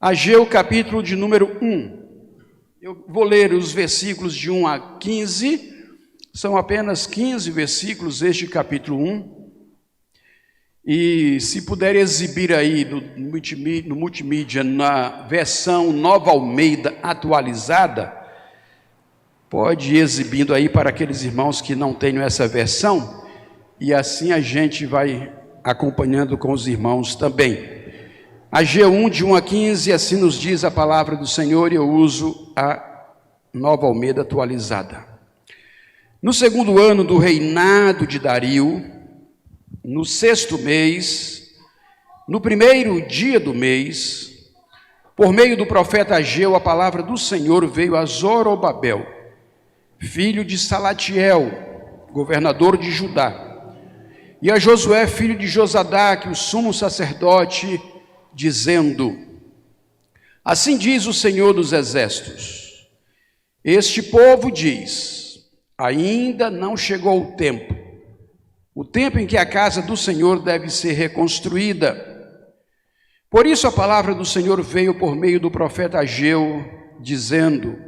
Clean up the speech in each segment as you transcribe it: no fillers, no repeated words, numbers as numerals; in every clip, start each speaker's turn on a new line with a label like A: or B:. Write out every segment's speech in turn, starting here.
A: Ageu, capítulo de número 1. Eu vou ler os versículos de 1 a 15, são apenas 15 versículos este capítulo 1. E se puder exibir aí no multimídia, na versão Nova Almeida atualizada, pode ir exibindo aí para aqueles irmãos que não tenham essa versão, e assim a gente vai acompanhando com os irmãos também. Ageu 1, de 1 a 15, assim nos diz a palavra do Senhor, e eu uso a Nova Almeida atualizada. No segundo ano do reinado de Dario, no 6º mês, no primeiro dia do mês, por meio do profeta Ageu, a palavra do Senhor veio a Zorobabel, filho de Salatiel, governador de Judá, e a Josué, filho de Josadaque, o sumo sacerdote, dizendo: assim diz o Senhor dos Exércitos, este povo diz, ainda não chegou o tempo em que a casa do Senhor deve ser reconstruída. Por isso a palavra do Senhor veio por meio do profeta Ageu, dizendo: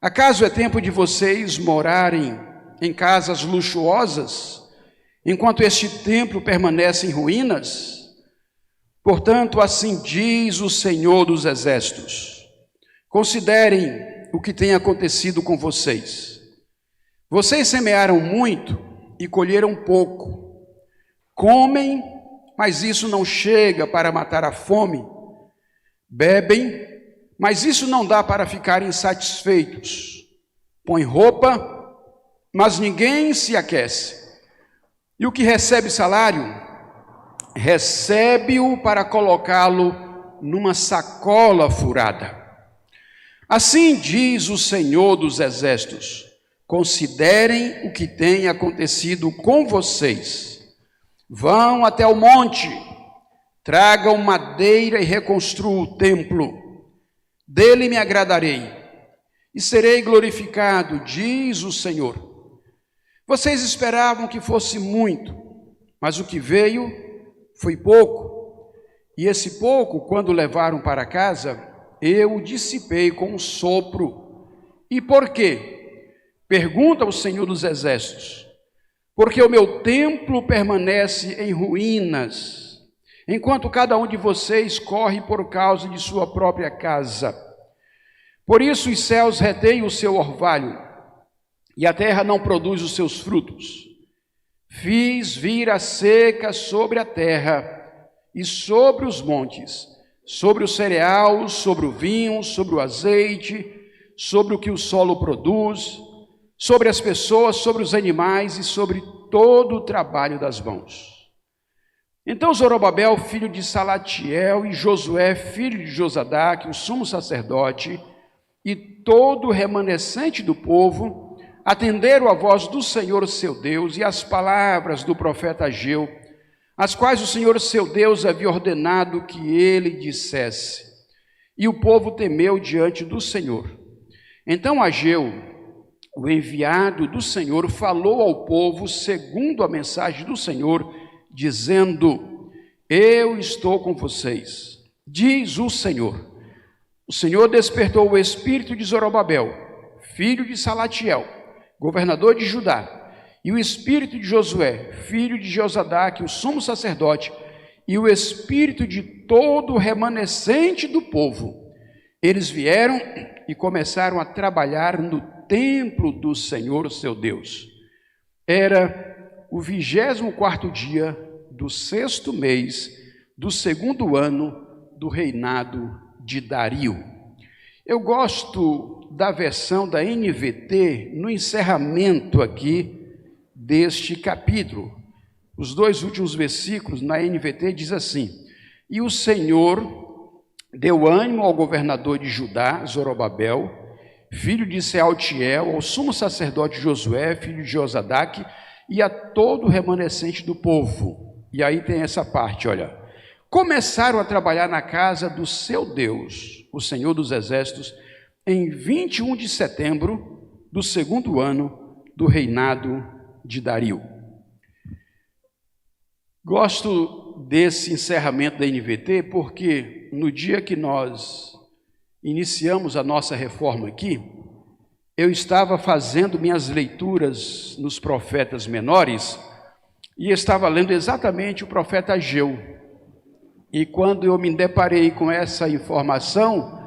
A: acaso é tempo de vocês morarem em casas luxuosas, enquanto este templo permanece em ruínas? Portanto, assim diz o Senhor dos Exércitos: considerem o que tem acontecido com vocês. Vocês semearam muito e colheram pouco. Comem, mas isso não chega para matar a fome. Bebem, mas isso não dá para ficarem satisfeitos. Põem roupa, mas ninguém se aquece. E o que recebe salário, recebe-o para colocá-lo numa sacola furada. Assim diz o Senhor dos Exércitos: considerem o que tem acontecido com vocês. Vão até o monte, tragam madeira e reconstruam o templo. Dele me agradarei e serei glorificado, diz o Senhor. Vocês esperavam que fosse muito, mas o que veio foi pouco, e esse pouco, quando levaram para casa, eu o dissipei com um sopro. E por quê? Pergunta o Senhor dos Exércitos: porque o meu templo permanece em ruínas, enquanto cada um de vocês corre por causa de sua própria casa. Por isso os céus retêm o seu orvalho, e a terra não produz os seus frutos. Fiz vir a seca sobre a terra e sobre os montes, sobre o cereal, sobre o vinho, sobre o azeite, sobre o que o solo produz, sobre as pessoas, sobre os animais e sobre todo o trabalho das mãos. Então Zorobabel, filho de Salatiel, e Josué, filho de Josadaque, o sumo sacerdote, e todo o remanescente do povo, atenderam a voz do Senhor seu Deus e as palavras do profeta Ageu, as quais o Senhor seu Deus havia ordenado que ele dissesse. E o povo temeu diante do Senhor. Então Ageu, o enviado do Senhor, falou ao povo segundo a mensagem do Senhor, dizendo: eu estou com vocês, diz o Senhor. O Senhor despertou o espírito de Zorobabel, filho de Salatiel, governador de Judá, e o espírito de Josué, filho de Josadaque, o sumo sacerdote, e o espírito de todo o remanescente do povo. Eles vieram e começaram a trabalhar no templo do Senhor seu Deus. Era o 24º dia do 6º mês do 2º ano do reinado de Dario. Eu gosto da versão da NVT no encerramento aqui deste capítulo. Os 2 últimos versículos na NVT diz assim: e o Senhor deu ânimo ao governador de Judá, Zorobabel, filho de Sealtiel, ao sumo sacerdote Josué, filho de Josadaque, e a todo o remanescente do povo. E aí tem essa parte, olha: começaram a trabalhar na casa do seu Deus, o Senhor dos Exércitos, em 21 de setembro do 2º ano do reinado de Dario. Gosto desse encerramento da NVT, porque no dia que nós iniciamos a nossa reforma aqui, eu estava fazendo minhas leituras nos profetas menores e estava lendo exatamente o profeta Ageu. E quando eu me deparei com essa informação,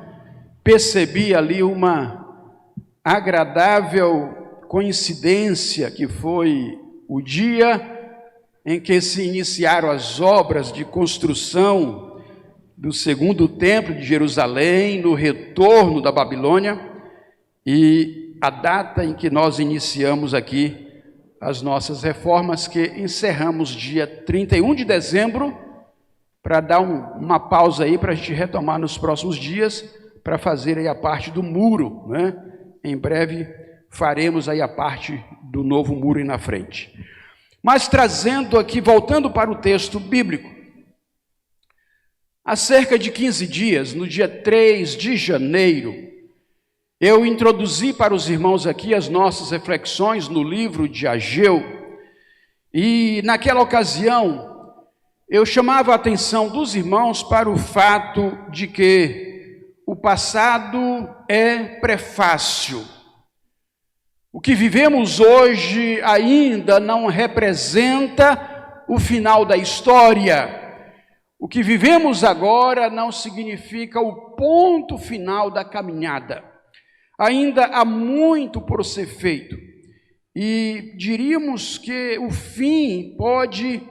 A: percebi ali uma agradável coincidência, que foi o dia em que se iniciaram as obras de construção do segundo templo de Jerusalém, no retorno da Babilônia, e a data em que nós iniciamos aqui as nossas reformas, que encerramos dia 31 de dezembro, para dar uma pausa aí, para a gente retomar nos próximos dias, para fazer aí a parte do muro, né? Em breve faremos aí a parte do novo muro aí na frente. Mas trazendo aqui, voltando para o texto bíblico, há cerca de 15 dias, no dia 3 de janeiro, eu introduzi para os irmãos aqui as nossas reflexões no livro de Ageu, e naquela ocasião eu chamava a atenção dos irmãos para o fato de que o passado é prefácio. O que vivemos hoje ainda não representa o final da história. O que vivemos agora não significa o ponto final da caminhada. Ainda há muito por ser feito. E diríamos que o fim pode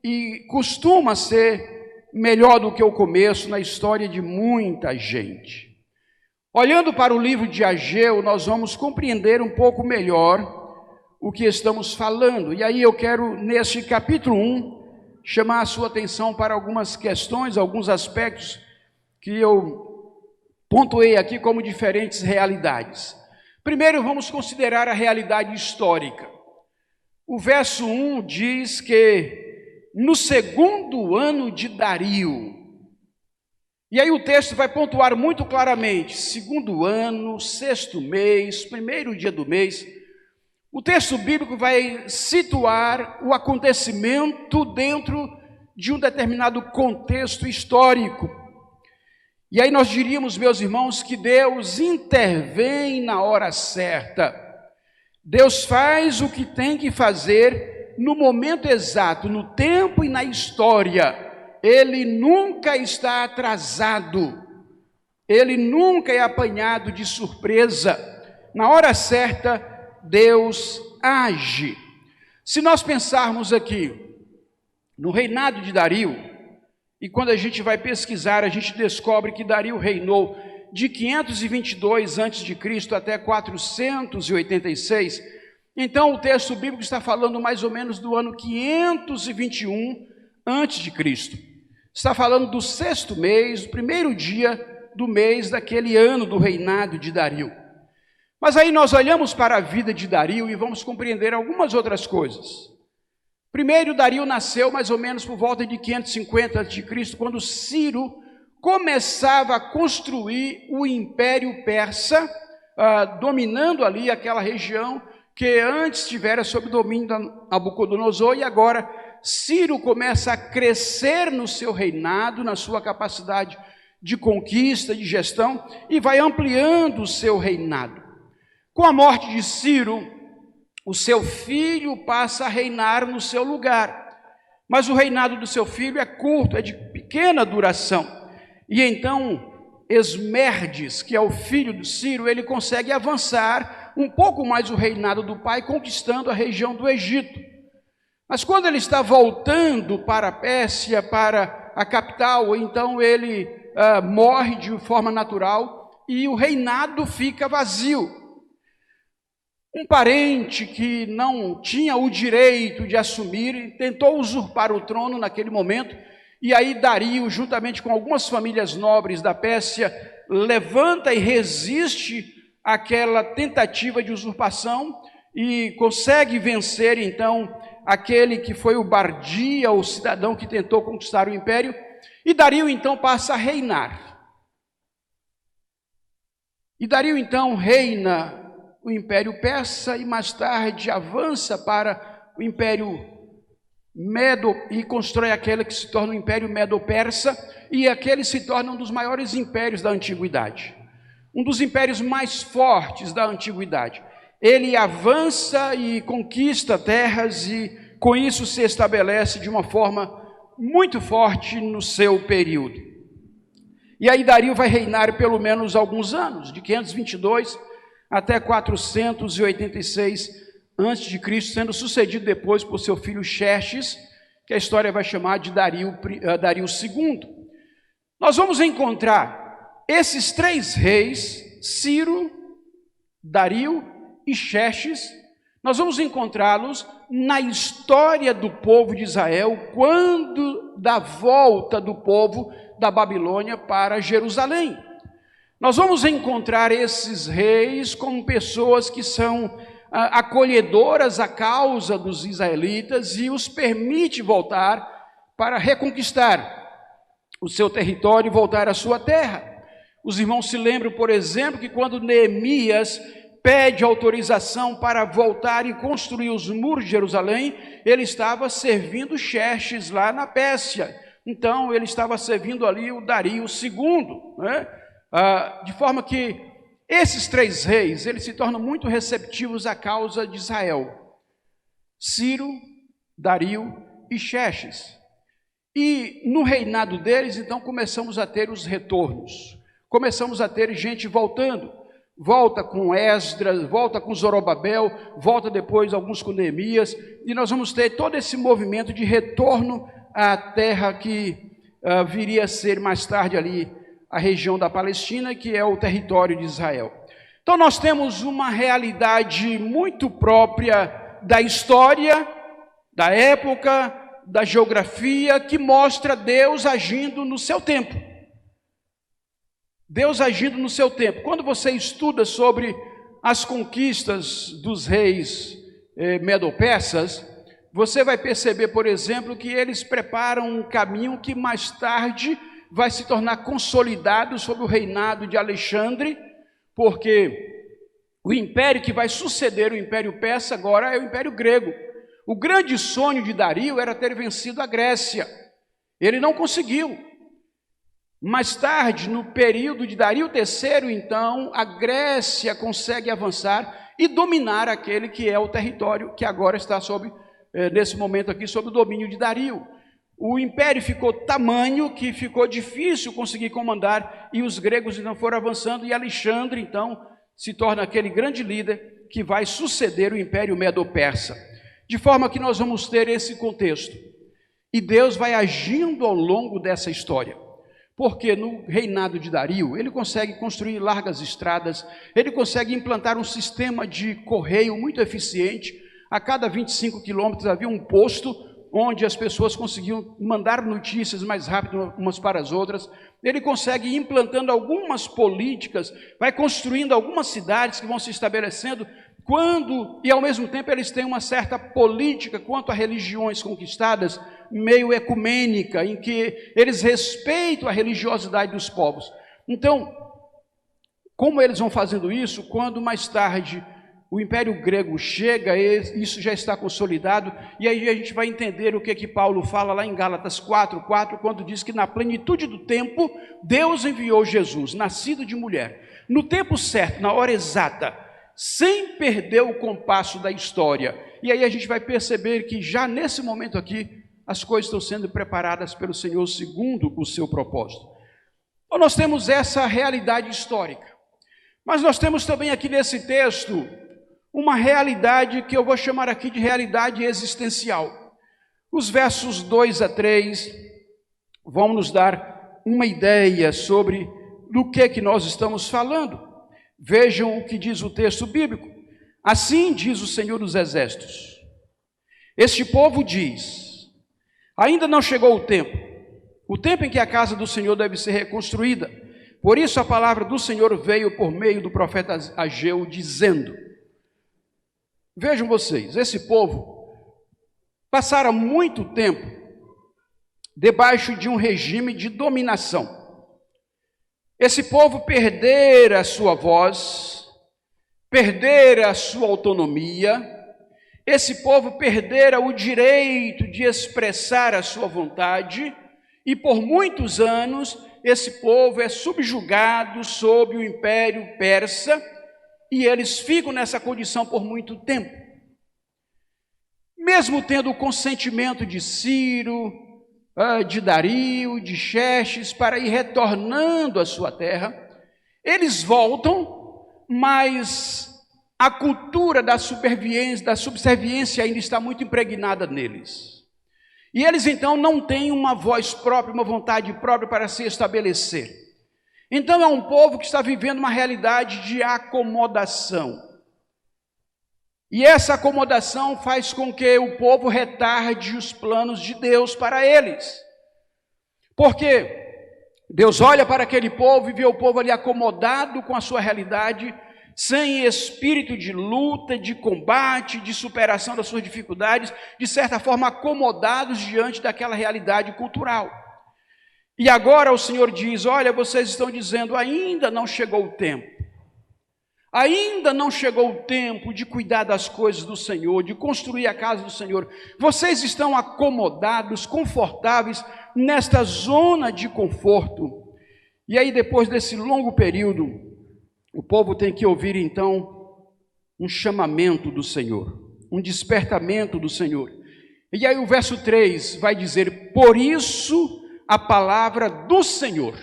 A: e costuma ser melhor do que o começo na história de muita gente. Olhando para o livro de Ageu, nós vamos compreender um pouco melhor o que estamos falando. E aí eu quero, neste capítulo 1, chamar a sua atenção para algumas questões, alguns aspectos que eu pontuei aqui como diferentes realidades. Primeiro, vamos considerar a realidade histórica. O verso 1 diz que no segundo ano de Dario, e aí o texto vai pontuar muito claramente, segundo ano, sexto mês, primeiro dia do mês. O texto bíblico vai situar o acontecimento dentro de um determinado contexto histórico. E aí nós diríamos, meus irmãos, que Deus intervém na hora certa. Deus faz o que tem que fazer no momento exato, no tempo e na história. Ele nunca está atrasado, ele nunca é apanhado de surpresa. Na hora certa, Deus age. Se nós pensarmos aqui no reinado de Dario, e quando a gente vai pesquisar, a gente descobre que Dario reinou de 522 a.C. até 486. Então o texto bíblico está falando mais ou menos do ano 521 a.C. Está falando do sexto mês, do primeiro dia do mês daquele ano do reinado de Dario. Mas aí nós olhamos para a vida de Dario e vamos compreender algumas outras coisas. Primeiro, Dario nasceu mais ou menos por volta de 550 a.C., quando Ciro começava a construir o Império Persa, dominando ali aquela região que antes tivera sob domínio de Nabucodonosor, e agora Ciro começa a crescer no seu reinado, na sua capacidade de conquista, de gestão, e vai ampliando o seu reinado. Com a morte de Ciro, o seu filho passa a reinar no seu lugar. Mas o reinado do seu filho é curto, é de pequena duração. E então Esmerdes, que é o filho de Ciro, ele consegue avançar um pouco mais o reinado do pai, conquistando a região do Egito. Mas quando ele está voltando para a Pérsia, para a capital, então ele morre de forma natural e o reinado fica vazio. Um parente que não tinha o direito de assumir, tentou usurpar o trono naquele momento, e aí Dario, juntamente com algumas famílias nobres da Pérsia, levanta e resiste àquela tentativa de usurpação e consegue vencer então aquele que foi o Bardia, o cidadão que tentou conquistar o império, e Dario então passa a reinar. E Dario então reina o Império Persa e mais tarde avança para o Império e constrói aquele que se torna o Império Medo-Persa, e aquele se torna um dos maiores impérios da antiguidade, um dos impérios mais fortes da antiguidade. Ele avança e conquista terras e com isso se estabelece de uma forma muito forte no seu período. E aí Dario vai reinar pelo menos alguns anos, de 522 até 486 a.C., sendo sucedido depois por seu filho Xerxes, que a história vai chamar de Dario II. Nós vamos encontrar esses três reis, Ciro, Dario e Xerxes, nós vamos encontrá-los na história do povo de Israel, quando da volta do povo da Babilônia para Jerusalém. Nós vamos encontrar esses reis como pessoas que são acolhedoras à causa dos israelitas e os permite voltar para reconquistar o seu território e voltar à sua terra. Os irmãos se lembram, por exemplo, que quando Neemias pede autorização para voltar e construir os muros de Jerusalém, ele estava servindo Xerxes lá na Pérsia. Então, ele estava servindo ali o Dario II, né? De forma que esses três reis, eles se tornam muito receptivos à causa de Israel. Ciro, Dario e Xerxes. E no reinado deles, então, começamos a ter os retornos. Começamos a ter gente voltando. Volta com Esdras, volta com Zorobabel, volta depois alguns com Neemias. E nós vamos ter todo esse movimento de retorno à terra que viria a ser mais tarde ali a região da Palestina, que é o território de Israel. Então nós temos uma realidade muito própria da história, da época, da geografia, que mostra Deus agindo no seu tempo. Deus agindo no seu tempo. Quando você estuda sobre as conquistas dos reis medo-persas, você vai perceber, por exemplo, que eles preparam um caminho que mais tarde vai se tornar consolidado sob o reinado de Alexandre, porque o império que vai suceder o Império Persa agora é o Império Grego. O grande sonho de Dario era ter vencido a Grécia. Ele não conseguiu. Mais tarde, no período de Dario III, então, a Grécia consegue avançar e dominar aquele que é o território que agora está nesse momento aqui, sob o domínio de Dario. O império ficou tamanho que ficou difícil conseguir comandar e os gregos então foram avançando e Alexandre então se torna aquele grande líder que vai suceder o Império Medo-Persa. De forma que nós vamos ter esse contexto. E Deus vai agindo ao longo dessa história. Porque no reinado de Dario, ele consegue construir largas estradas, ele consegue implantar um sistema de correio muito eficiente. A cada 25 quilômetros havia um posto onde as pessoas conseguiam mandar notícias mais rápido umas para as outras. Ele consegue ir implantando algumas políticas, vai construindo algumas cidades que vão se estabelecendo, e ao mesmo tempo eles têm uma certa política quanto a religiões conquistadas, meio ecumênica, em que eles respeitam a religiosidade dos povos. Então, como eles vão fazendo isso, quando mais tarde o Império Grego chega, isso já está consolidado, e aí a gente vai entender o que Paulo fala lá em Gálatas 4:4, quando diz que na plenitude do tempo, Deus enviou Jesus, nascido de mulher, no tempo certo, na hora exata, sem perder o compasso da história. E aí a gente vai perceber que já nesse momento aqui, as coisas estão sendo preparadas pelo Senhor segundo o seu propósito. Então nós temos essa realidade histórica, mas nós temos também aqui nesse texto uma realidade que eu vou chamar aqui de realidade existencial. Os versos 2 a 3 vão nos dar uma ideia sobre do que nós estamos falando. Vejam o que diz o texto bíblico. Assim diz o Senhor dos Exércitos: este povo diz, ainda não chegou o tempo em que a casa do Senhor deve ser reconstruída. Por isso a palavra do Senhor veio por meio do profeta Ageu, dizendo. Vejam vocês, esse povo passara muito tempo debaixo de um regime de dominação. Esse povo perdera a sua voz, perdera a sua autonomia, esse povo perdera o direito de expressar a sua vontade, e por muitos anos esse povo é subjugado sob o Império Persa, e eles ficam nessa condição por muito tempo. Mesmo tendo o consentimento de Ciro, de Dario, de Xerxes, para ir retornando à sua terra, eles voltam, mas a cultura da subserviência ainda está muito impregnada neles. E eles então não têm uma voz própria, uma vontade própria para se estabelecer. Então é um povo que está vivendo uma realidade de acomodação. E essa acomodação faz com que o povo retarde os planos de Deus para eles. Porque Deus olha para aquele povo e vê o povo ali acomodado com a sua realidade, sem espírito de luta, de combate, de superação das suas dificuldades, de certa forma acomodados diante daquela realidade cultural. E agora o Senhor diz: olha, vocês estão dizendo, ainda não chegou o tempo. Ainda não chegou o tempo de cuidar das coisas do Senhor, de construir a casa do Senhor. Vocês estão acomodados, confortáveis nesta zona de conforto. E aí, depois desse longo período, o povo tem que ouvir então um chamamento do Senhor, um despertamento do Senhor. E aí o verso 3 vai dizer: por isso a palavra do Senhor.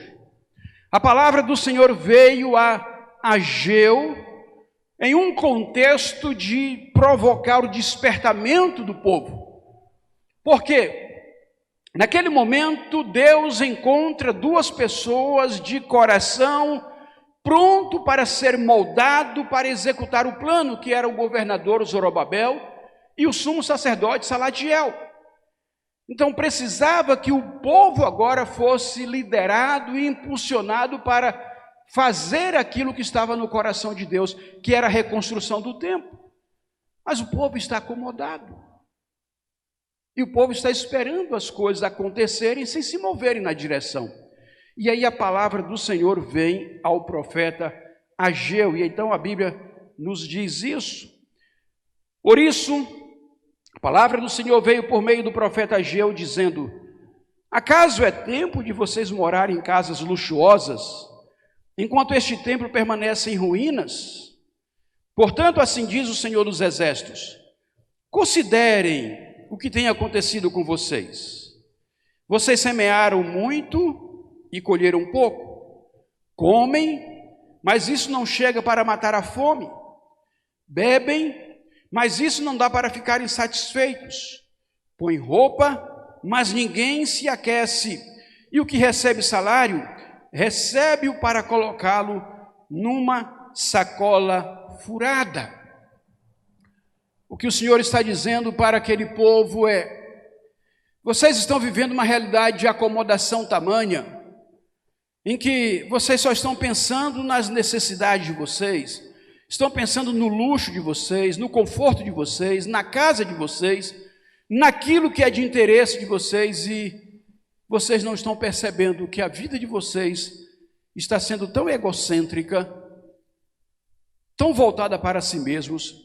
A: A palavra do Senhor veio a Ageu em um contexto de provocar o despertamento do povo. Por quê? Naquele momento, Deus encontra duas pessoas de coração pronto para ser moldado para executar o plano, que era o governador Zorobabel e o sumo sacerdote Salatiel. Então precisava que o povo agora fosse liderado e impulsionado para fazer aquilo que estava no coração de Deus, que era a reconstrução do templo. Mas o povo está acomodado. E o povo está esperando as coisas acontecerem sem se moverem na direção. E aí a palavra do Senhor vem ao profeta Ageu. E então a Bíblia nos diz isso. Por isso, a palavra do Senhor veio por meio do profeta Ageu, dizendo: acaso é tempo de vocês morarem em casas luxuosas, enquanto este templo permanece em ruínas? Portanto, assim diz o Senhor dos Exércitos: considerem o que tem acontecido com vocês. Vocês semearam muito e colheram pouco. Comem, mas isso não chega para matar a fome. Bebem, mas isso não dá para ficarem satisfeitos. Põem roupa, mas ninguém se aquece. E o que recebe salário, recebe-o para colocá-lo numa sacola furada. O que o Senhor está dizendo para aquele povo é: vocês estão vivendo uma realidade de acomodação tamanha, em que vocês só estão pensando nas necessidades de vocês, estão pensando no luxo de vocês, no conforto de vocês, na casa de vocês, naquilo que é de interesse de vocês, e vocês não estão percebendo que a vida de vocês está sendo tão egocêntrica, tão voltada para si mesmos,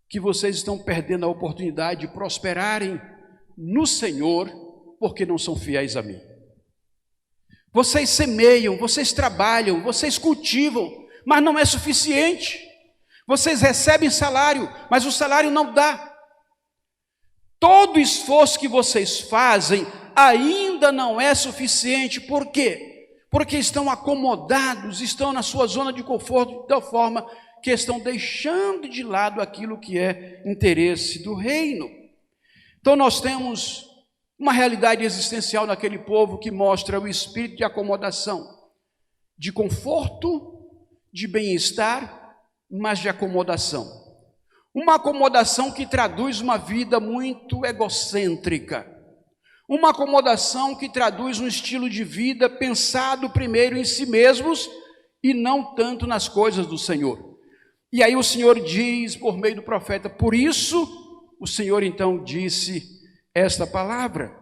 A: que vocês estão perdendo a oportunidade de prosperarem no Senhor, porque não são fiéis a mim. Vocês semeiam, vocês trabalham, vocês cultivam, mas não é suficiente. Vocês recebem salário, mas o salário não dá. Todo esforço que vocês fazem ainda não é suficiente. Por quê? Porque estão acomodados, estão na sua zona de conforto, de tal forma que estão deixando de lado aquilo que é interesse do reino. Então nós temos uma realidade existencial naquele povo que mostra o espírito de acomodação, de conforto, de bem-estar, mas de acomodação. Uma acomodação que traduz uma vida muito egocêntrica. Uma acomodação que traduz um estilo de vida pensado primeiro em si mesmos e não tanto nas coisas do Senhor. E aí o Senhor diz por meio do profeta: por isso o Senhor então disse esta palavra.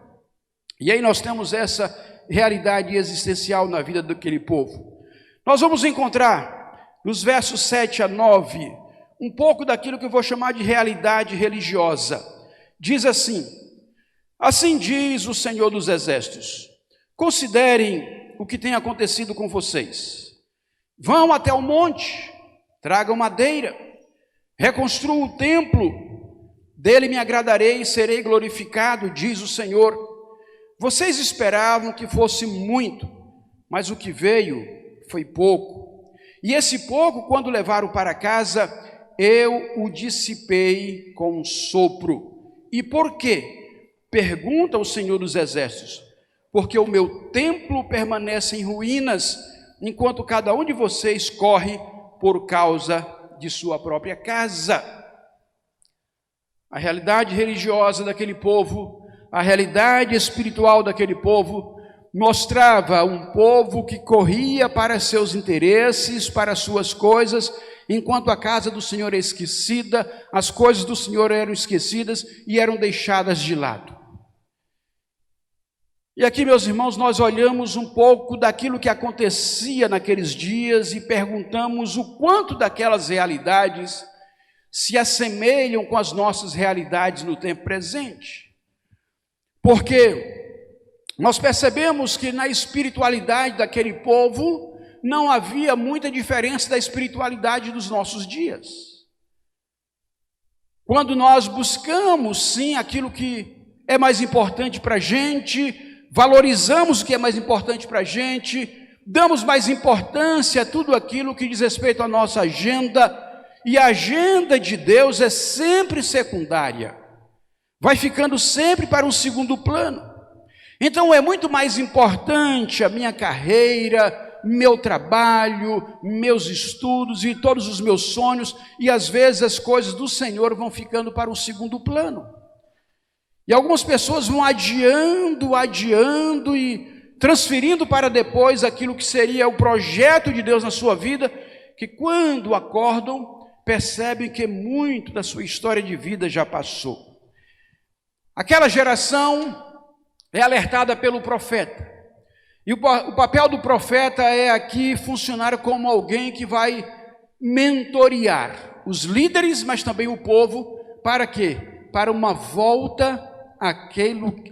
A: E aí nós temos essa realidade existencial na vida daquele povo. Nós vamos encontrar nos versos 7 a 9 um pouco daquilo que eu vou chamar de realidade religiosa. Diz assim: assim diz o Senhor dos Exércitos, considerem o que tem acontecido com vocês. Vão até o monte, tragam madeira, reconstruam o templo, dele me agradarei e serei glorificado, diz o Senhor. Vocês esperavam que fosse muito, mas o que veio foi pouco. E esse pouco, quando levaram para casa, eu o dissipei com um sopro. E por quê? Pergunta o Senhor dos Exércitos. Porque o meu templo permanece em ruínas, enquanto cada um de vocês corre por causa de sua própria casa. A realidade religiosa daquele povo, a realidade espiritual daquele povo, mostrava um povo que corria para seus interesses, para suas coisas, enquanto a casa do Senhor é esquecida, as coisas do Senhor eram esquecidas e eram deixadas de lado. E aqui, meus irmãos, nós olhamos um pouco daquilo que acontecia naqueles dias e perguntamos o quanto daquelas realidades se assemelham com as nossas realidades no tempo presente. Porque nós percebemos que na espiritualidade daquele povo não havia muita diferença da espiritualidade dos nossos dias. Quando nós buscamos, sim, aquilo que é mais importante para a gente, valorizamos o que é mais importante para a gente, damos mais importância a tudo aquilo que diz respeito à nossa agenda, e a agenda de Deus é sempre secundária, vai ficando sempre para um segundo plano. Então é muito mais importante a minha carreira, meu trabalho, meus estudos e todos os meus sonhos, e às vezes as coisas do Senhor vão ficando para um segundo plano. E algumas pessoas vão adiando e transferindo para depois aquilo que seria o projeto de Deus na sua vida, que quando acordam, percebem que muito da sua história de vida já passou. Aquela geração é alertada pelo profeta. E o papel do profeta é aqui funcionar como alguém que vai mentorear os líderes, mas também o povo, para quê? Para uma volta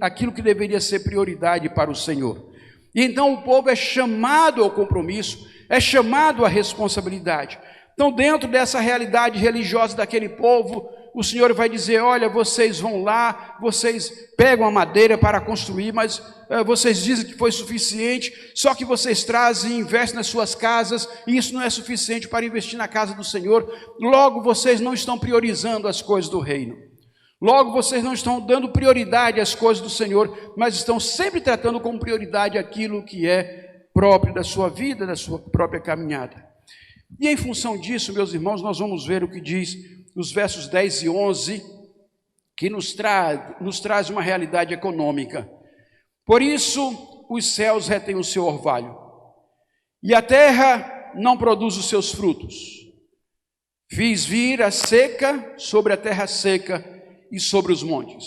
A: àquilo que deveria ser prioridade para o Senhor. E então o povo é chamado ao compromisso, é chamado à responsabilidade. Então, dentro dessa realidade religiosa daquele povo, o Senhor vai dizer: olha, vocês vão lá, vocês pegam a madeira para construir, mas vocês dizem que foi suficiente, só que vocês trazem e investem nas suas casas, e isso não é suficiente para investir na casa do Senhor. Logo, vocês não estão priorizando as coisas do reino. Logo, vocês não estão dando prioridade às coisas do Senhor, mas estão sempre tratando como prioridade aquilo que é próprio da sua vida, da sua própria caminhada. E em função disso, meus irmãos, nós vamos ver o que diz nos versos 10 e 11, que nos traz uma realidade econômica. Por isso, os céus retêm o seu orvalho, e a terra não produz os seus frutos. Fiz vir a seca sobre a terra seca e sobre os montes,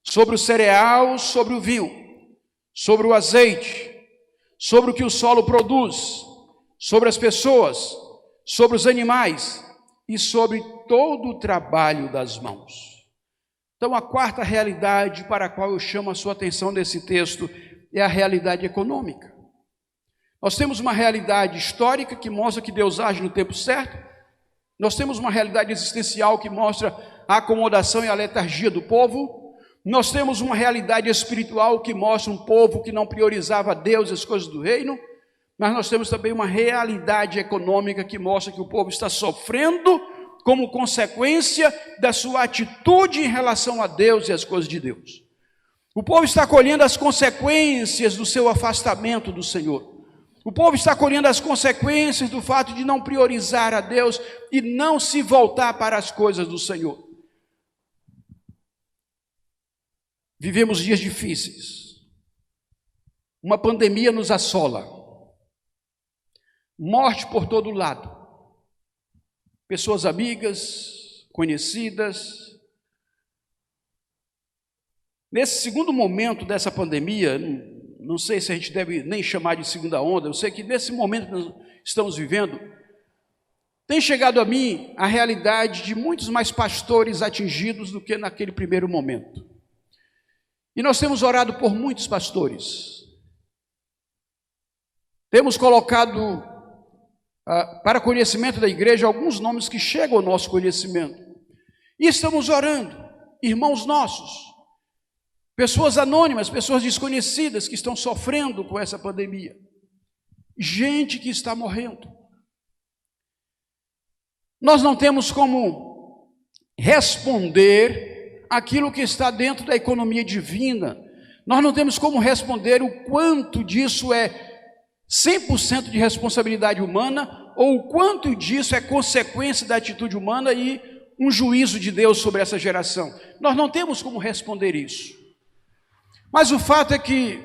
A: sobre o cereal, sobre o vinho, sobre o azeite, sobre o que o solo produz, sobre as pessoas, sobre os animais e sobre todo o trabalho das mãos. Então, a quarta realidade para a qual eu chamo a sua atenção nesse texto é a realidade econômica. Nós temos uma realidade histórica que mostra que Deus age no tempo certo. Nós temos uma realidade existencial que mostra a acomodação e a letargia do povo. Nós temos uma realidade espiritual que mostra um povo que não priorizava Deus e as coisas do reino. Mas nós temos também uma realidade econômica que mostra que o povo está sofrendo como consequência da sua atitude em relação a Deus e as coisas de Deus. O povo está colhendo as consequências do seu afastamento do Senhor. O povo está colhendo as consequências do fato de não priorizar a Deus e não se voltar para as coisas do Senhor. Vivemos dias difíceis. Uma pandemia nos assola. Morte por todo lado. Pessoas amigas, conhecidas. Nesse segundo momento dessa pandemia, não sei se a gente deve nem chamar de segunda onda, eu sei que nesse momento que nós estamos vivendo, tem chegado a mim a realidade de muitos mais pastores atingidos do que naquele primeiro momento. E nós temos orado por muitos pastores. Temos colocado para conhecimento da igreja alguns nomes que chegam ao nosso conhecimento. E estamos orando, irmãos nossos, pessoas anônimas, pessoas desconhecidas que estão sofrendo com essa pandemia. Gente que está morrendo. Nós não temos como responder aquilo que está dentro da economia divina. Nós não temos como responder o quanto disso é 100% de responsabilidade humana ou o quanto disso é consequência da atitude humana e um juízo de Deus sobre essa geração. Nós não temos como responder isso. Mas o fato é que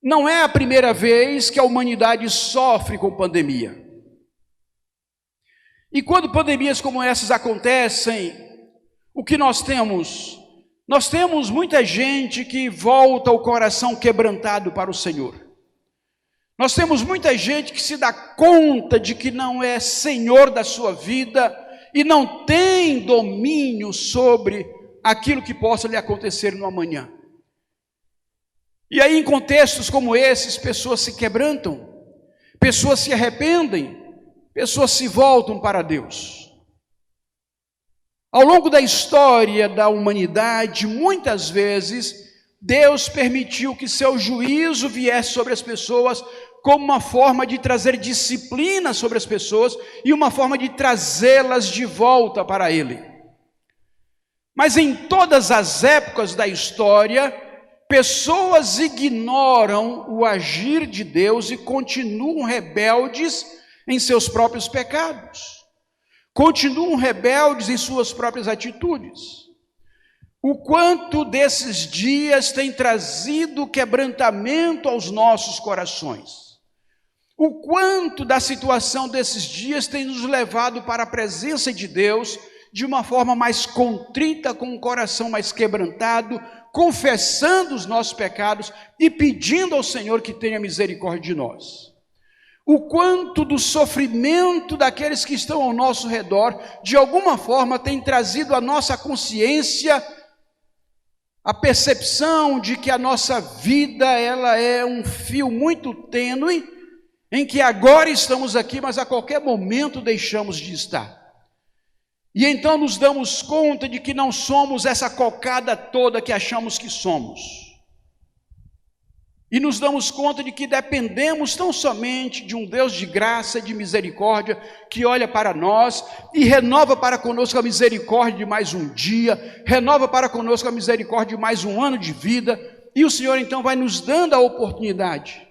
A: não é a primeira vez que a humanidade sofre com pandemia. E quando pandemias como essas acontecem, o que nós temos? Nós temos muita gente que volta o coração quebrantado para o Senhor. Nós temos muita gente que se dá conta de que não é Senhor da sua vida e não tem domínio sobre aquilo que possa lhe acontecer no amanhã. E aí, em contextos como esses, pessoas se quebrantam, pessoas se arrependem, pessoas se voltam para Deus. Ao longo da história da humanidade, muitas vezes, Deus permitiu que seu juízo viesse sobre as pessoas como uma forma de trazer disciplina sobre as pessoas e uma forma de trazê-las de volta para Ele. Mas em todas as épocas da história, pessoas ignoram o agir de Deus e continuam rebeldes em seus próprios pecados. Continuam rebeldes em suas próprias atitudes. O quanto desses dias tem trazido quebrantamento aos nossos corações. O quanto da situação desses dias tem nos levado para a presença de Deus de uma forma mais contrita, com um coração mais quebrantado, confessando os nossos pecados e pedindo ao Senhor que tenha misericórdia de nós. O quanto do sofrimento daqueles que estão ao nosso redor, de alguma forma, tem trazido à nossa consciência a percepção de que a nossa vida ela é um fio muito tênue, em que agora estamos aqui, mas a qualquer momento deixamos de estar. E então nos damos conta de que não somos essa cocada toda que achamos que somos. E nos damos conta de que dependemos tão somente de um Deus de graça e de misericórdia, que olha para nós e renova para conosco a misericórdia de mais um dia, renova para conosco a misericórdia de mais um ano de vida, e o Senhor então vai nos dando a oportunidade.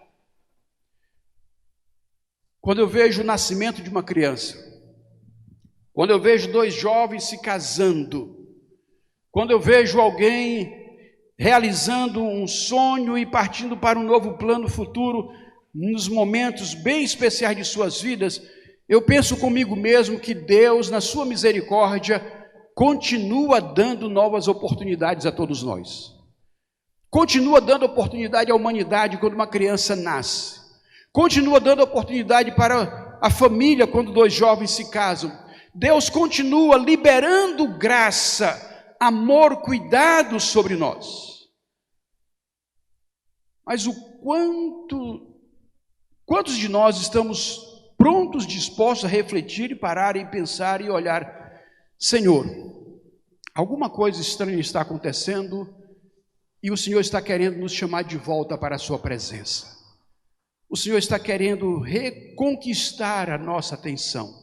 A: Quando eu vejo o nascimento de uma criança, quando eu vejo dois jovens se casando, quando eu vejo alguém realizando um sonho e partindo para um novo plano futuro, nos momentos bem especiais de suas vidas, eu penso comigo mesmo que Deus, na sua misericórdia, continua dando novas oportunidades a todos nós. Continua dando oportunidade à humanidade quando uma criança nasce. Continua dando oportunidade para a família quando dois jovens se casam. Deus continua liberando graça, amor, cuidado sobre nós. Mas quantos de nós estamos prontos, dispostos a refletir e parar e pensar e olhar, Senhor, alguma coisa estranha está acontecendo e o Senhor está querendo nos chamar de volta para a sua presença. O Senhor está querendo reconquistar a nossa atenção.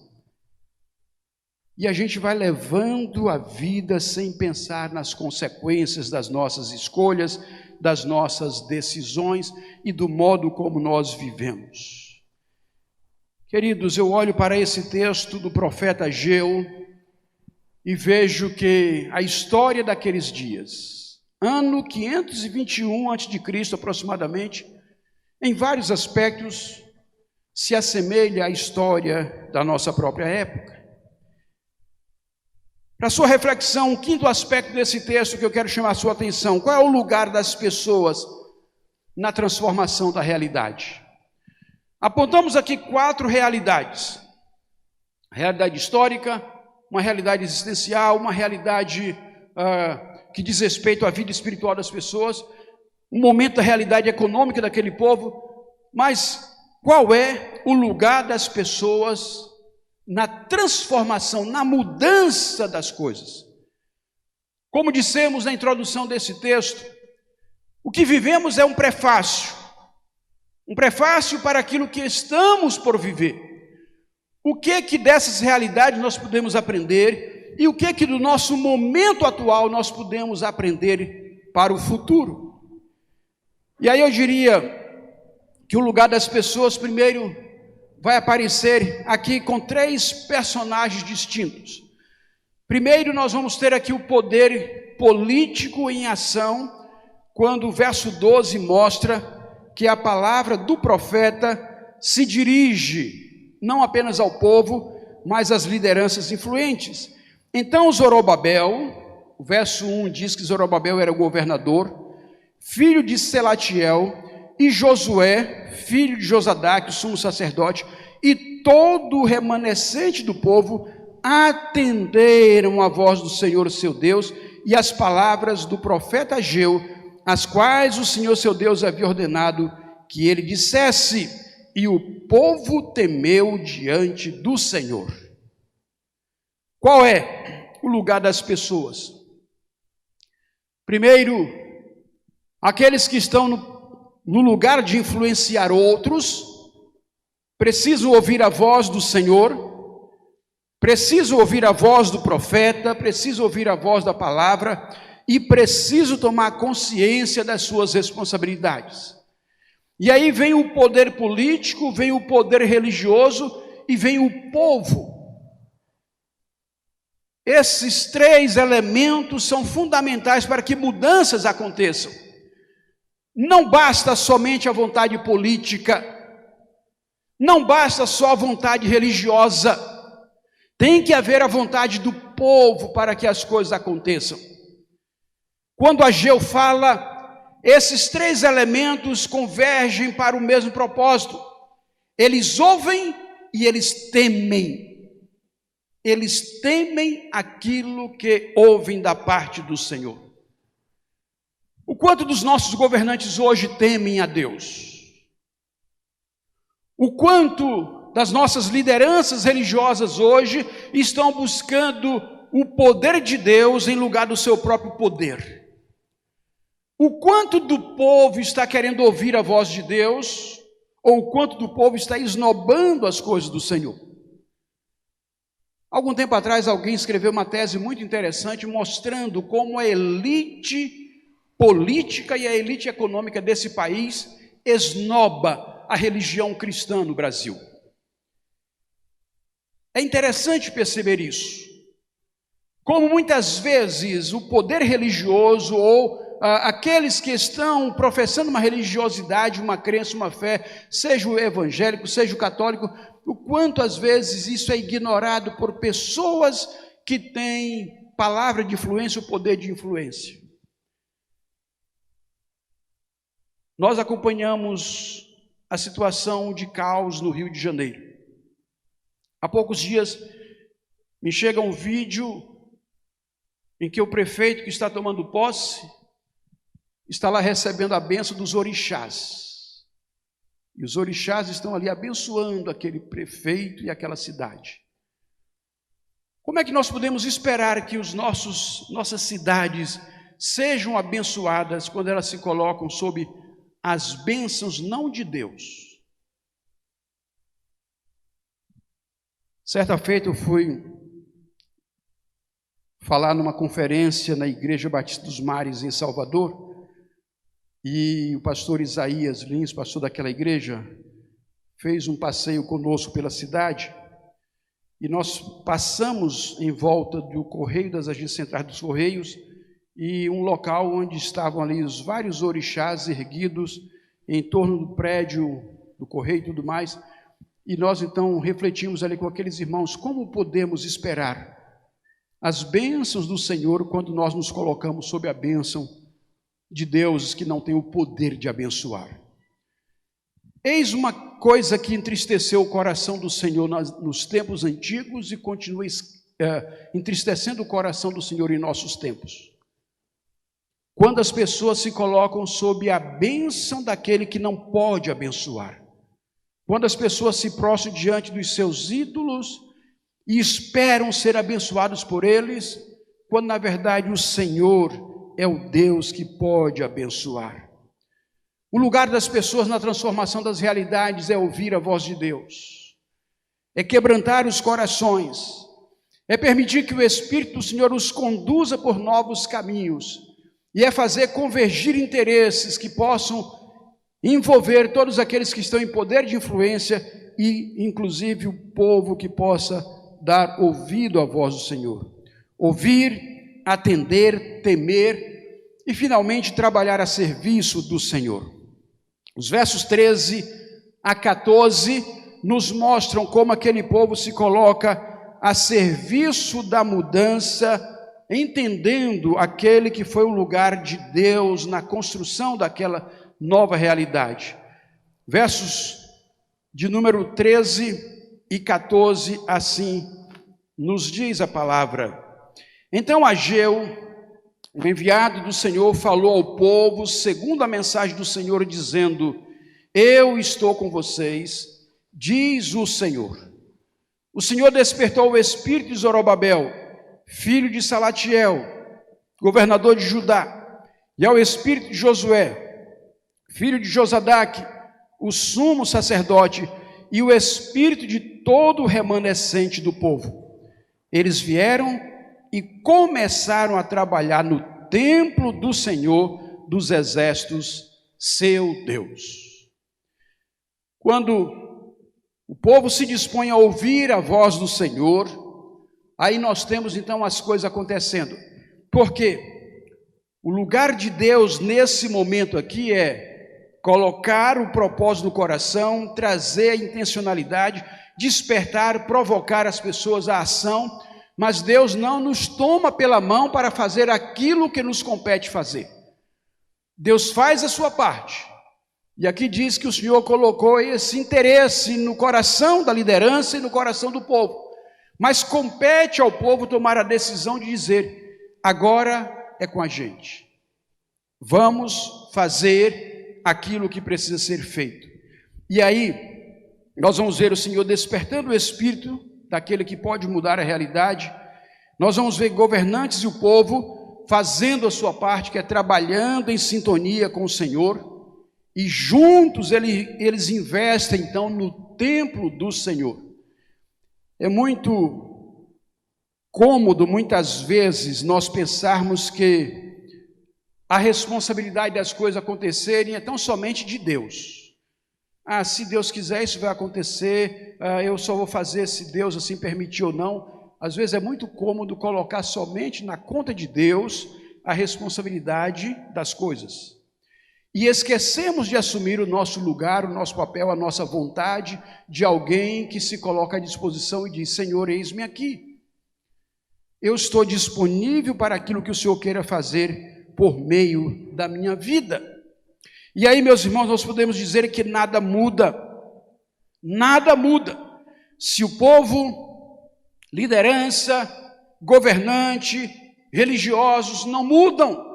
A: E a gente vai levando a vida sem pensar nas consequências das nossas escolhas, das nossas decisões e do modo como nós vivemos. Queridos, eu olho para esse texto do profeta Ageu e vejo que a história daqueles dias, ano 521 a.C. aproximadamente, em vários aspectos, se assemelha à história da nossa própria época. Para sua reflexão, o quinto aspecto desse texto que eu quero chamar a sua atenção, qual é o lugar das pessoas na transformação da realidade? Apontamos aqui 4 realidades. realidade histórica, uma realidade existencial, uma realidade que diz respeito à vida espiritual das pessoas, um momento da realidade econômica daquele povo, mas qual é o lugar das pessoas na transformação, na mudança das coisas? Como dissemos na introdução desse texto, o que vivemos é um prefácio para aquilo que estamos por viver. O que dessas realidades nós podemos aprender e o que do nosso momento atual nós podemos aprender para o futuro? E aí eu diria que o lugar das pessoas, primeiro, vai aparecer aqui com 3 personagens distintos. Primeiro, nós vamos ter aqui o poder político em ação, quando o verso 12 mostra que a palavra do profeta se dirige não apenas ao povo, mas às lideranças influentes. Então Zorobabel, o verso 1 diz que Zorobabel era o governador, filho de Selatiel, e Josué, filho de Josadaque, o sumo sacerdote, e todo o remanescente do povo atenderam a voz do Senhor seu Deus e as palavras do profeta Ageu, as quais o Senhor seu Deus havia ordenado que ele dissesse, e o povo temeu diante do Senhor. Qual é o lugar das pessoas? Primeiro, aqueles que estão no lugar de influenciar outros, precisam ouvir a voz do Senhor, precisam ouvir a voz do profeta, precisam ouvir a voz da palavra e precisam tomar consciência das suas responsabilidades. E aí vem o poder político, vem o poder religioso e vem o povo. Esses 3 elementos são fundamentais para que mudanças aconteçam. Não basta somente a vontade política, não basta só a vontade religiosa, tem que haver a vontade do povo para que as coisas aconteçam. Quando Ageu fala, esses 3 elementos convergem para o mesmo propósito. Eles ouvem e eles temem. Eles temem aquilo que ouvem da parte do Senhor. O quanto dos nossos governantes hoje temem a Deus? O quanto das nossas lideranças religiosas hoje estão buscando o poder de Deus em lugar do seu próprio poder? O quanto do povo está querendo ouvir a voz de Deus, ou o quanto do povo está esnobando as coisas do Senhor? Algum tempo atrás, alguém escreveu uma tese muito interessante, mostrando como a elite política e a elite econômica desse país esnoba a religião cristã no Brasil. É interessante perceber isso. Como muitas vezes o poder religioso ou aqueles que estão professando uma religiosidade, uma crença, uma fé, seja o evangélico, seja o católico, o quanto às vezes isso é ignorado por pessoas que têm palavra de influência, o poder de influência. Nós acompanhamos a situação de caos no Rio de Janeiro. Há poucos dias me chega um vídeo em que o prefeito que está tomando posse está lá recebendo a bênção dos orixás. E os orixás estão ali abençoando aquele prefeito e aquela cidade. Como é que nós podemos esperar que nossas cidades sejam abençoadas quando elas se colocam sob as bênçãos não de Deus? Certa feita eu fui falar numa conferência na Igreja Batista dos Mares, em Salvador, e o pastor Isaías Lins, pastor daquela igreja, fez um passeio conosco pela cidade, e nós passamos em volta do Correio, das agências centrais dos Correios, e um local onde estavam ali os vários orixás erguidos em torno do prédio do Correio e tudo mais, e nós então refletimos ali com aqueles irmãos, como podemos esperar as bênçãos do Senhor quando nós nos colocamos sob a bênção de deuses que não têm o poder de abençoar. Eis uma coisa que entristeceu o coração do Senhor nos tempos antigos e continua entristecendo o coração do Senhor em nossos tempos. Quando as pessoas se colocam sob a bênção daquele que não pode abençoar. Quando as pessoas se prostram diante dos seus ídolos e esperam ser abençoados por eles, quando na verdade o Senhor é o Deus que pode abençoar. O lugar das pessoas na transformação das realidades é ouvir a voz de Deus, é quebrantar os corações, é permitir que o Espírito do Senhor os conduza por novos caminhos, e é fazer convergir interesses que possam envolver todos aqueles que estão em poder de influência e inclusive o povo que possa dar ouvido à voz do Senhor. Ouvir, atender, temer e finalmente trabalhar a serviço do Senhor. Os versos 13 a 14 nos mostram como aquele povo se coloca a serviço da mudança, entendendo aquele que foi o lugar de Deus na construção daquela nova realidade. Versos de número 13 e 14, assim nos diz a palavra. Então Ageu, o enviado do Senhor, falou ao povo, segundo a mensagem do Senhor, dizendo: eu estou com vocês, diz o Senhor. O Senhor despertou o espírito de Zorobabel, filho de Salatiel, governador de Judá, e ao espírito de Josué, filho de Josadaque, o sumo sacerdote, e o espírito de todo o remanescente do povo. Eles vieram e começaram a trabalhar no templo do Senhor dos exércitos, seu Deus. Quando o povo se dispõe a ouvir a voz do Senhor, aí nós temos então as coisas acontecendo. Porque o lugar de Deus nesse momento aqui é colocar o propósito no coração, trazer a intencionalidade, despertar, provocar as pessoas à ação, mas Deus não nos toma pela mão para fazer aquilo que nos compete fazer. Deus faz a sua parte. E aqui diz que o Senhor colocou esse interesse no coração da liderança e no coração do povo. Mas compete ao povo tomar a decisão de dizer: agora é com a gente. Vamos fazer aquilo que precisa ser feito. E aí, nós vamos ver o Senhor despertando o espírito daquele que pode mudar a realidade. Nós vamos ver governantes e o povo fazendo a sua parte, que é trabalhando em sintonia com o Senhor, e juntos eles investem então no templo do Senhor. É muito cômodo muitas vezes nós pensarmos que a responsabilidade das coisas acontecerem é tão somente de Deus. Se Deus quiser isso vai acontecer, eu só vou fazer se Deus assim permitir ou não. Às vezes é muito cômodo colocar somente na conta de Deus a responsabilidade das coisas. E esquecemos de assumir o nosso lugar, o nosso papel, a nossa vontade de alguém que se coloca à disposição e diz: Senhor, eis-me aqui. Eu estou disponível para aquilo que o Senhor queira fazer por meio da minha vida. E aí, meus irmãos, nós podemos dizer que nada muda. Nada muda. Se o povo, liderança, governante, religiosos não mudam.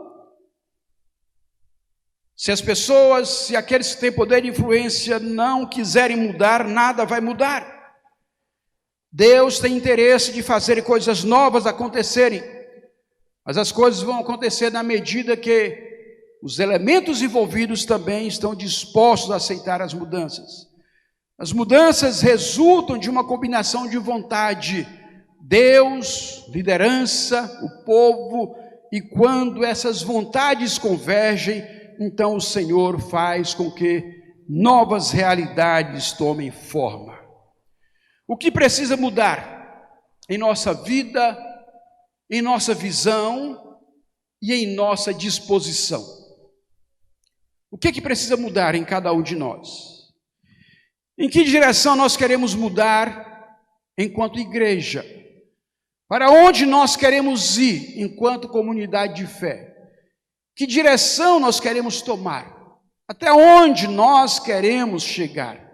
A: Se as pessoas, se aqueles que têm poder de influência não quiserem mudar, nada vai mudar. Deus tem interesse de fazer coisas novas acontecerem, mas as coisas vão acontecer na medida que os elementos envolvidos também estão dispostos a aceitar as mudanças. As mudanças resultam de uma combinação de vontade, Deus, liderança, o povo, e quando essas vontades convergem, então o Senhor faz com que novas realidades tomem forma. O que precisa mudar em nossa vida, em nossa visão e em nossa disposição? O que precisa mudar em cada um de nós? Em que direção nós queremos mudar enquanto igreja? Para onde nós queremos ir enquanto comunidade de fé? Que direção nós queremos tomar? Até onde nós queremos chegar?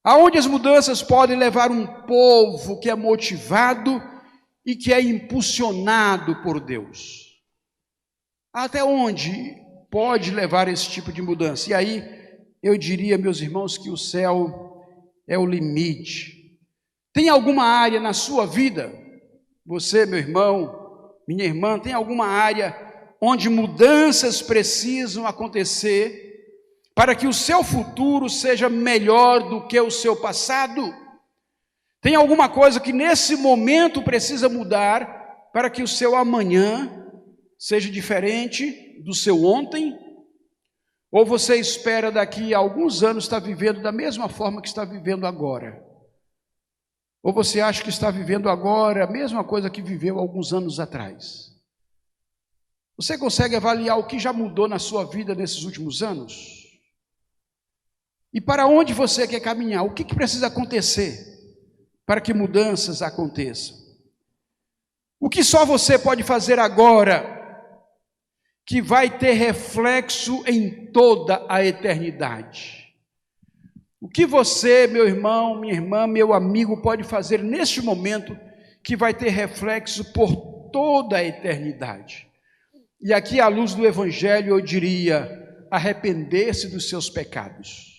A: Aonde as mudanças podem levar um povo que é motivado e que é impulsionado por Deus? Até onde pode levar esse tipo de mudança? E aí eu diria, meus irmãos, que o céu é o limite. Tem alguma área na sua vida, você, meu irmão, minha irmã, tem alguma área onde mudanças precisam acontecer para que o seu futuro seja melhor do que o seu passado? Tem alguma coisa que nesse momento precisa mudar para que o seu amanhã seja diferente do seu ontem? Ou você espera daqui a alguns anos estar vivendo da mesma forma que está vivendo agora? Ou você acha que está vivendo agora a mesma coisa que viveu alguns anos atrás? Você consegue avaliar o que já mudou na sua vida nesses últimos anos? E para onde você quer caminhar? O que precisa acontecer para que mudanças aconteçam? O que só você pode fazer agora que vai ter reflexo em toda a eternidade? O que você, meu irmão, minha irmã, meu amigo, pode fazer neste momento que vai ter reflexo por toda a eternidade? E aqui, à luz do Evangelho, eu diria: arrepender-se dos seus pecados.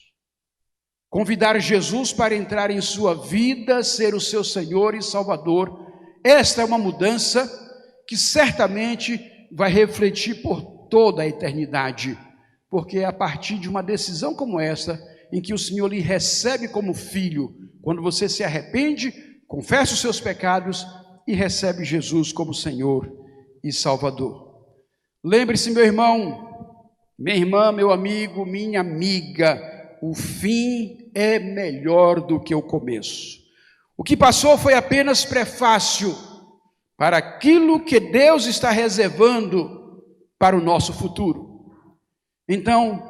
A: Convidar Jesus para entrar em sua vida, ser o seu Senhor e Salvador. Esta é uma mudança que certamente vai refletir por toda a eternidade, porque é a partir de uma decisão como esta, em que o Senhor lhe recebe como filho, quando você se arrepende, confessa os seus pecados e recebe Jesus como Senhor e Salvador. Lembre-se, meu irmão, minha irmã, meu amigo, minha amiga, o fim é melhor do que o começo. O que passou foi apenas prefácio para aquilo que Deus está reservando para o nosso futuro. Então,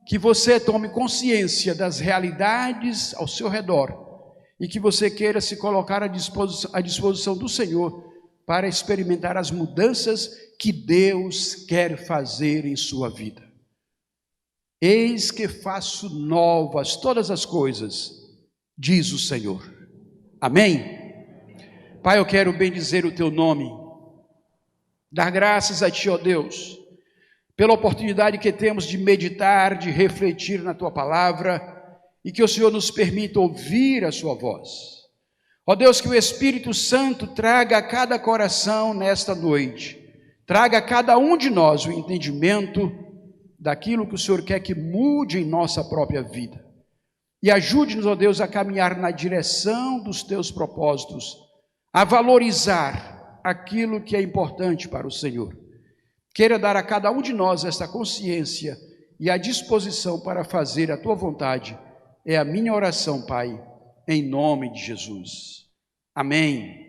A: que você tome consciência das realidades ao seu redor e que você queira se colocar à disposição do Senhor para experimentar as mudanças que Deus quer fazer em sua vida. Eis que faço novas todas as coisas, diz o Senhor. Amém? Pai, eu quero bendizer o teu nome, dar graças a ti, ó Deus, pela oportunidade que temos de meditar, de refletir na tua palavra, e que o Senhor nos permita ouvir a sua voz. Ó Deus, que o Espírito Santo traga a cada coração nesta noite, traga a cada um de nós o entendimento daquilo que o Senhor quer que mude em nossa própria vida. E ajude-nos, ó Deus, a caminhar na direção dos teus propósitos, a valorizar aquilo que é importante para o Senhor. Queira dar a cada um de nós esta consciência e a disposição para fazer a tua vontade. É a minha oração, Pai, em nome de Jesus. Amém.